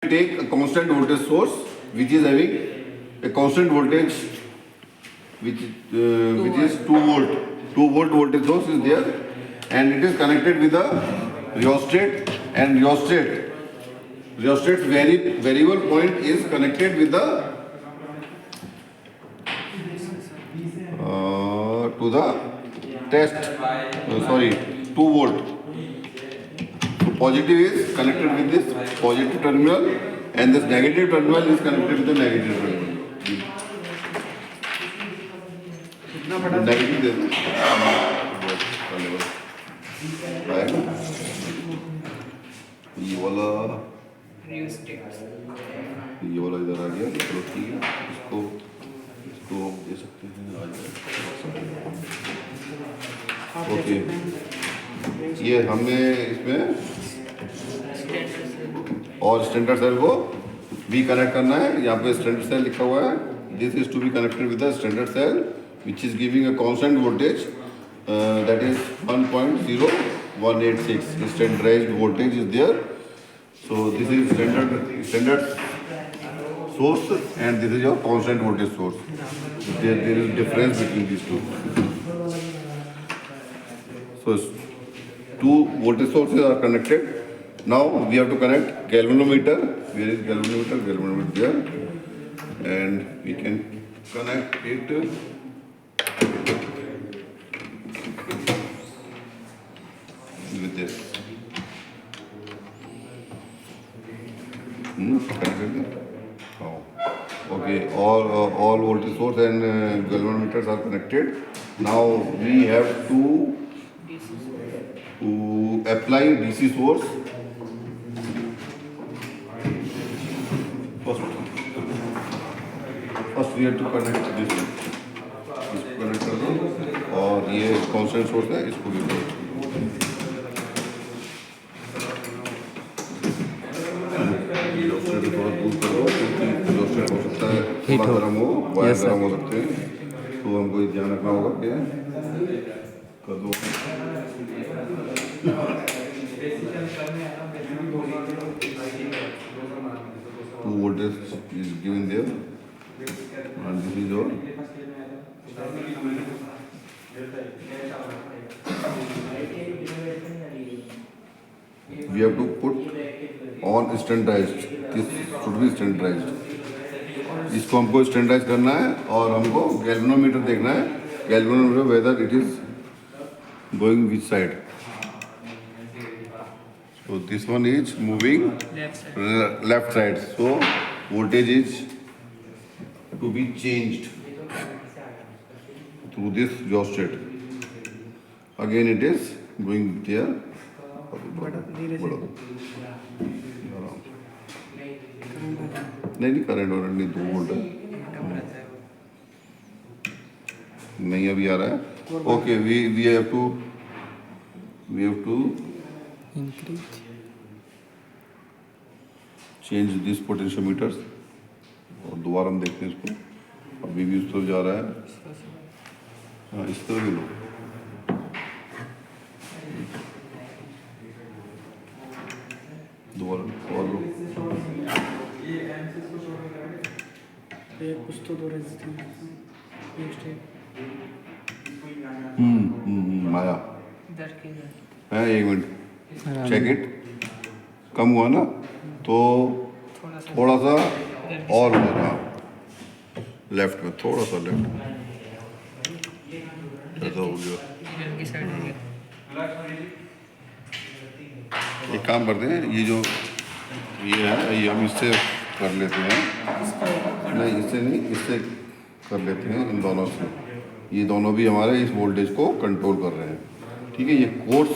take a constant voltage source which is having a constant voltage which is 2 volt. 2 volt voltage source is there and it is connected with a rheostat, and rheostat's variable point is connected with the to the test 2 volt. So positive is connected with this positive terminal and this negative terminal is connected with the negative terminal. Negative दे दो ये वाला इधर आ गया, चलो ठीक है, इसको हम दे सकते हैं ओके। ये हमें इसमें और स्टैंडर्ड सेल को भी कनेक्ट करना है। यहाँ पे स्टैंडर्ड सेल लिखा हुआ है, this is to be connected with the standard cell which is giving a constant voltage that is 1.0186. The standardized voltage is there. So this is standard source and this is your constant voltage source. There is difference between these two. So 2 voltage sources are connected. Now we have to connect galvanometer. Where is galvanometer? Galvanometer there, and we can connect it with this. Oh. Okay, all voltage source and galvanometers are connected. Now we have to apply DC source. First we have to connect this connect कर दो और ये constant source है, इसको भी थोड़ा दूर कर दो क्योंकि रोस्टेड हो सकता है, थोड़ा गर्म हो, वायर गर्म हो सकते हैं, तो हमको ध्यान रखना होगा कि कर दो। To voltage is given there and this is your we have to put on standardized. This should be standardized. इसको हमको स्टैंडर्डाइज करना है और हमको गैल्वेनोमीटर देखना है, galvanometer whether it is going which side. So this one is moving left side. So voltage is to be changed through this rheostat. Again it is going there. नहीं current और नहीं 2 volt नहीं अभी आ रहा है। Okay we have to increase change this potentiometers और दोबारा हम देखते हैं इसको, अभी भी उस तरफ जा रहा है। हाँ इस तरह भी लो, दोबारा और लो, कुछ तो 2 रेजिस्टेंस आया है। 1 मिनट चेक इट, कम हुआ ना तो थोड़ा सा और होगा लेफ्ट में, थोड़ा सा लेफ्ट ऐसा हो गया। एक काम करते हैं, ये जो ये है ये हम इससे कर लेते हैं, नहीं इससे नहीं, इससे कर लेते हैं, इन दोनों से। ये दोनों भी हमारे इस वोल्टेज को कंट्रोल कर रहे हैं, ठीक है। ये कोर्स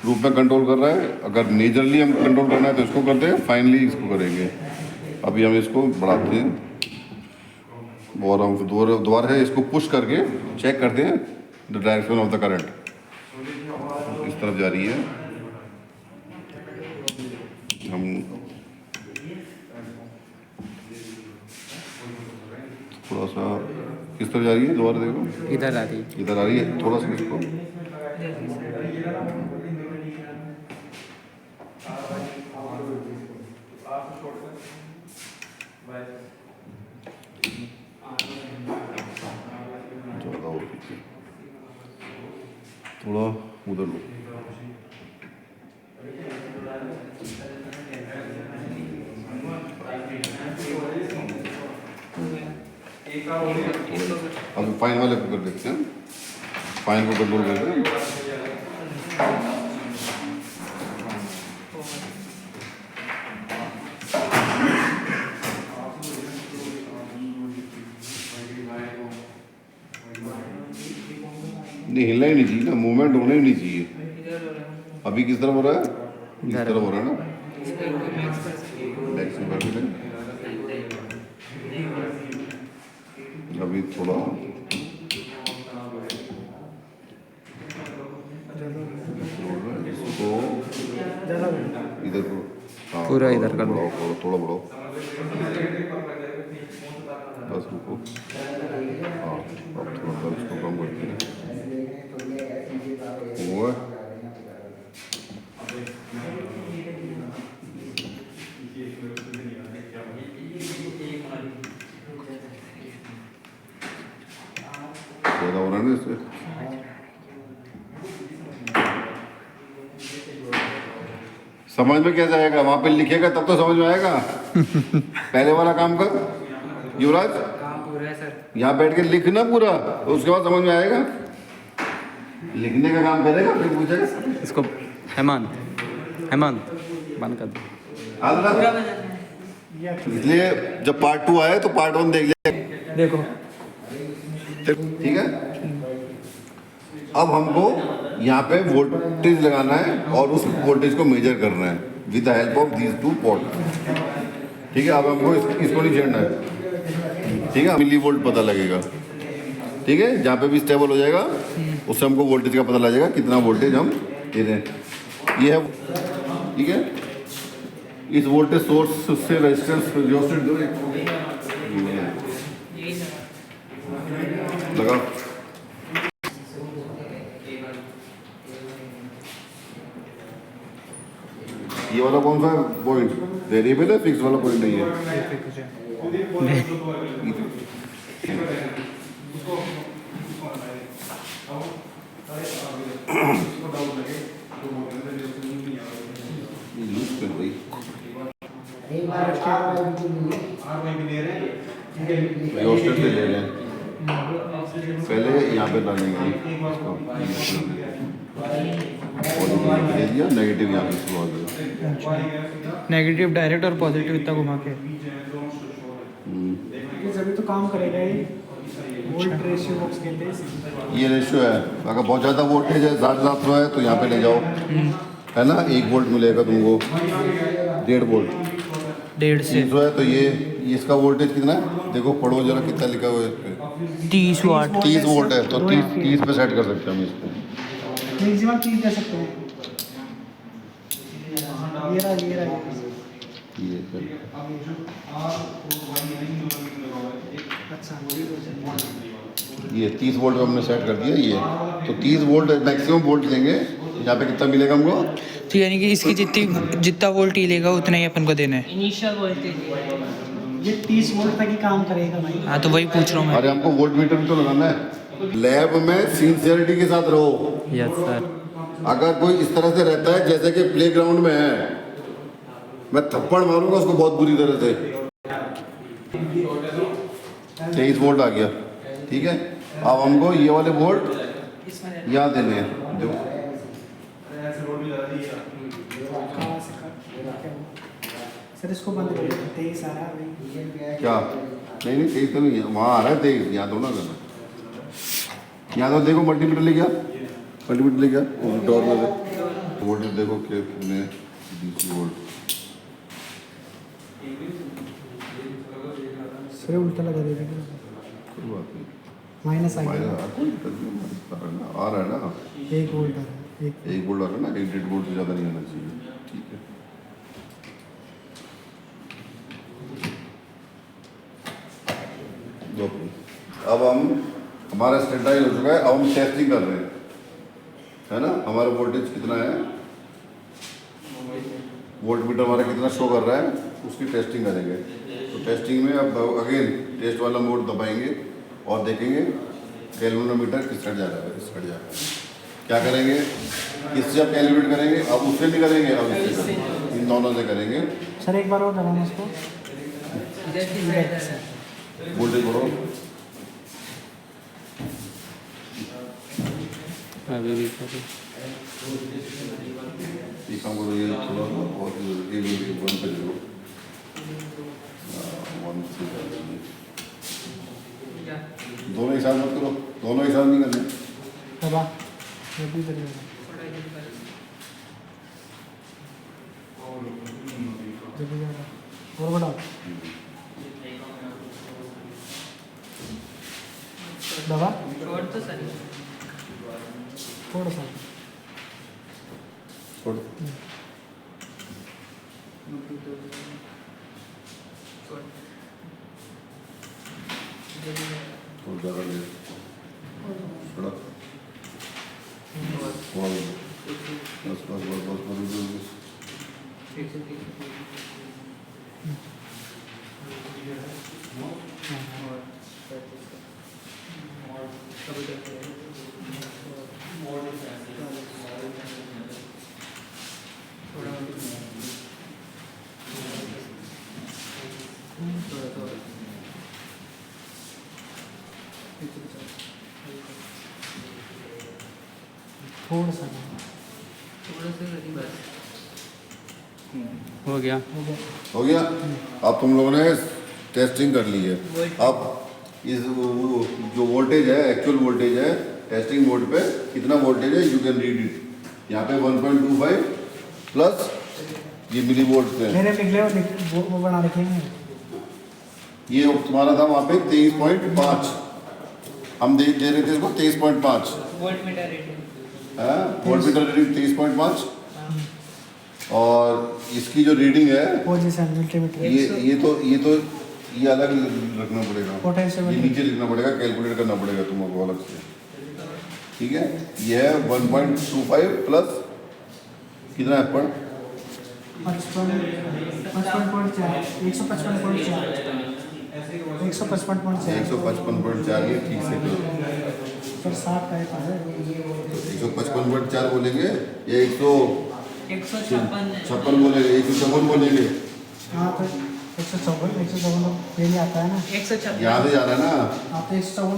रूप में कंट्रोल कर रहा है, अगर मेजरली हम कंट्रोल करना है तो इसको करते हैं, फाइनली इसको करेंगे। अभी हम इसको बढ़ाते हैं और हम दोबारा से इसको पुश करके चेक करते हैं the direction of the current. इस तरफ जा रही है, हम थोड़ा सा किस तरफ जा रही है, दोबारा देखो, इधर आ रही है, इधर आ रही है, थोड़ा सा इसको ज़्यादा हो पीछे, थोड़ा उधर लो। अब फाइन वाले को कर देते हैं, फाइन को कंट्रोल करते हैं। नहीं, हिलना ही नहीं चाहिए ना, मूवमेंट होना ही नहीं चाहिए। अभी किस तरफ हो रहा है? इस तरफ हो रहा है ना, बैक से कर दें। अभी थोड़ा इसको इधर को, हाँ, पूरा इधर कर दो। बढ़ाओ, थोड़ा बढ़ाओ, बस रुको। हाँ, अब थोड़ा इसको कम करते हैं। हुआ ज़्यादा हो रहा है ना इससे। समझ में क्या जाएगा? वहां पे लिखेगा तब तो समझ में आएगा। पहले वाला काम कर युवराज, पूरा है सर। यहाँ बैठ के लिखना पूरा, उसके बाद समझ में आएगा। लिखने का काम करेगा फिर पूछेगा। इसको हेमंत बंद कर दो। इसलिए जब पार्ट 2 आए तो पार्ट 1 देख लिया, देखो ठीक है। अब हमको यहाँ पे वोल्टेज लगाना है और उस वोल्टेज को मेजर करना है with the help of these 2 pot, ठीक है। अब हमको इसको नहीं छेड़ना है, ठीक है। मिली वोल्ट पता लगेगा, ठीक है। जहाँ पे भी स्टेबल हो जाएगा उससे हमको वोल्टेज का पता लग जाएगा कितना वोल्टेज हम दे रहे हैं। ये है, ठीक है। इस वोल्टेज सोर्स से रेजिस्टेंस लगा। ये वाला कौन सा पॉइंट वेरिएबल है, फिक्स वाला पॉइंट नहीं है। रियोस्टेट से ले लें, पहले यहाँ पे डालेंगे इसको, दे दिया नेगेटिव यहाँ पे शुरू हो गया। नेगेटिव डायरेक्ट और पॉजिटिव इतना घुमा के जब तो काम करेगा ये वोल्ट रेशियो बॉक्स कहते हैं। ये रेशियो है, अगर बहुत ज़्यादा वोल्टेज है 700 है तो यहाँ पे ले जाओ, है ना। 1 वोल्ट मिलेगा तुमको, 1.5 वोल्ट, 1.5 से 300 है तो ये इसका वोल्टेज कितना है देखो, पढ़ो जरा कितना लिखा हुआ है इस पे। 30 वाट 30 वोल्ट है तो 30 पे सेट कर सकते हैं हम इसको। मैक्सिमम 30 दे सकते हैं। ये रहा ये अच्छा, ये 30 वोल्ट पे हमने सेट कर दिया ये, तो 30 वोल्ट मैक्सिमम वोल्ट देंगे। यहाँ पे कितना मिलेगा हमको? तो यानी कि इसकी जितना वोल्ट ही लेगा उतना ही अपन को देना है। इनिशियल वोल्टेज ये 30 वोल्ट तक ही काम करेगा भाई। हाँ तो वही पूछ रहा हूँ मैं। अरे हमको वोल्ट मीटर भी तो लगाना है। लैब में सिंसियरिटी के साथ रहो। Yes sir. अगर कोई इस तरह से रहता है जैसे कि प्लेग्राउंड में है, मैं थप्पड़ मारूंगा उसको बहुत बुरी तरह से। 23 वोल्ट आ गया, ठीक है। अब हमको ये वाले वोल्ट यहाँ देने हैं जो सर इसको बंद कर दो, 23 आ रहा है क्या? नहीं 23 तो नहीं है, वहाँ आ रहा है 23, यहाँ तो ना करना। यहाँ तो देखो मल्टीमीटर ले गया, मल्टीमीटर ले गया डॉर में वोल्टेज देखो कितने, 20 वोल्ट। सर उल्टा लगा देगा, कोई बात नहीं, माइनस आ गया, आ रहा है ना 1 वोल्ट आ रहा है, 1 वोल्ट आ रहा है ना, 1.5 वोल्ट से ज़्यादा नहीं आना चाहिए, ठीक है। अब हमारा स्टैंडर्डाइज हो चुका है। अब हम टेस्टिंग कर रहे हैं, है ना। हमारा वोल्टेज कितना है, वोल्ट मीटर हमारा कितना शो कर रहा है, उसकी टेस्टिंग करेंगे। तो टेस्टिंग में अब अगेन टेस्ट वाला मोड दबाएंगे और देखेंगे कैलरीमीटर किस साइड जा रहा है, इस साइड जा रहा है। क्या करेंगे, इससे अब कैलकुलेट करेंगे, अब उससे नहीं करेंगे, अब इससे करेंगे। इन दोनों से करेंगे। सर एक बार और दबाना इसको। वोल्टेज बढ़ो, अभी भी करो। ये काम करो, ये थोड़ा बहुत ये वन पे ले लो, वन से दोनों एक साथ मत करो, दोनों एक साथ नहीं करना। दबा, ये भी करिएगा। जब भी ज़्यादा और बढ़ाओ, दबा थोड़ा सा। छोड़, थोड़ा ज़्यादा ले, थोड़ा और बस बस बस बस बस थोड़ा सा हो गया। हो गया। हो गया। अब तुम लोगों ने टेस्टिंग कर ली है। अब इस वो जो वोल्टेज है, एक्चुअल वोल्टेज है टेस्टिंग मोड पे कितना वोल्टेज है, यू कैन रीड इट। यहाँ पे 1.25 प्लस ये मिली वोल्ट पे मेरे निकले वो बना रखे हैं। ये तुम्हारा था वहाँ पे 23.5, हम दे रहे थे इसको 23.5 volt meter reading. Volt meter reading 23.5 और इसकी जो रीडिंग है पोजीशन मल्टीमीटर ये अलग रखना पड़ेगा, पोटेंशियल ये नीचे लिखना पड़ेगा, कैलकुलेट करना पड़ेगा तुमको अलग से। ठीक है, ये है 1.25 प्लस कितना है पर 155.4 ये ठीक से करो। सर 60 टाइप है। 155.4 बोलेंगे या 156 बोलेंगे, 154 बोलेंगे। हाँ तो 154 तो पहले आता है ना। यहाँ से जा रहा है ना। आप तो 154